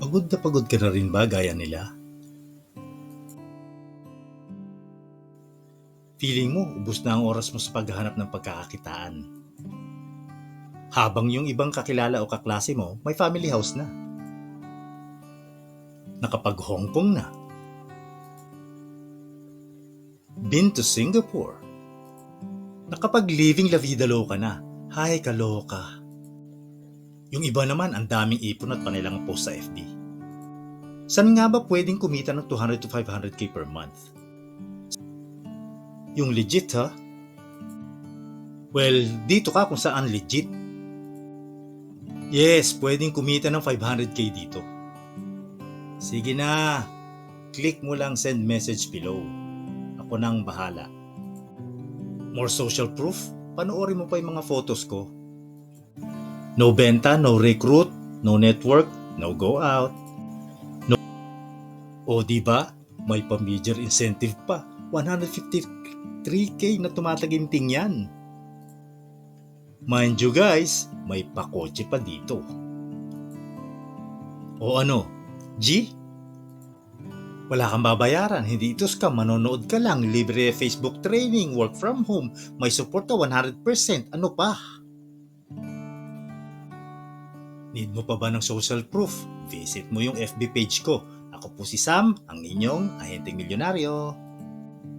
Pagod na pagod ka na rin ba gaya nila? Feeling mo, ubos na ang oras mo sa paghahanap ng pagkakakitaan. Habang yung ibang kakilala o kaklase mo, may family house na. Nakapag Hong Kong na. Been to Singapore. Nakapag living la vida loca na. Hay kaloka. Yung iba naman, ang daming ipon at panilang post sa FB. Saan nga ba pwedeng kumita ng 200 to 500k per month? Yung legit ha? Well, dito ka kung saan legit. Yes, pwedeng kumita ng 500k dito. Sige na, click mo lang send message below. Ako nang bahala. More social proof? Panoorin mo pa yung mga photos ko. No benta, no recruit, no network, no go out. No. O diba? May pa-major incentive pa. 153k na tumataginting yan. Mind you guys, may pakotse pa dito. O ano, G? Wala kang babayaran, hindi ito scam, manonood ka lang, libre Facebook training, work from home, may support ka 100%, ano pa? Need mo pa ba ng social proof? Visit mo yung FB page ko. Ako po si Sam, ang inyong ahenteng milyonaryo.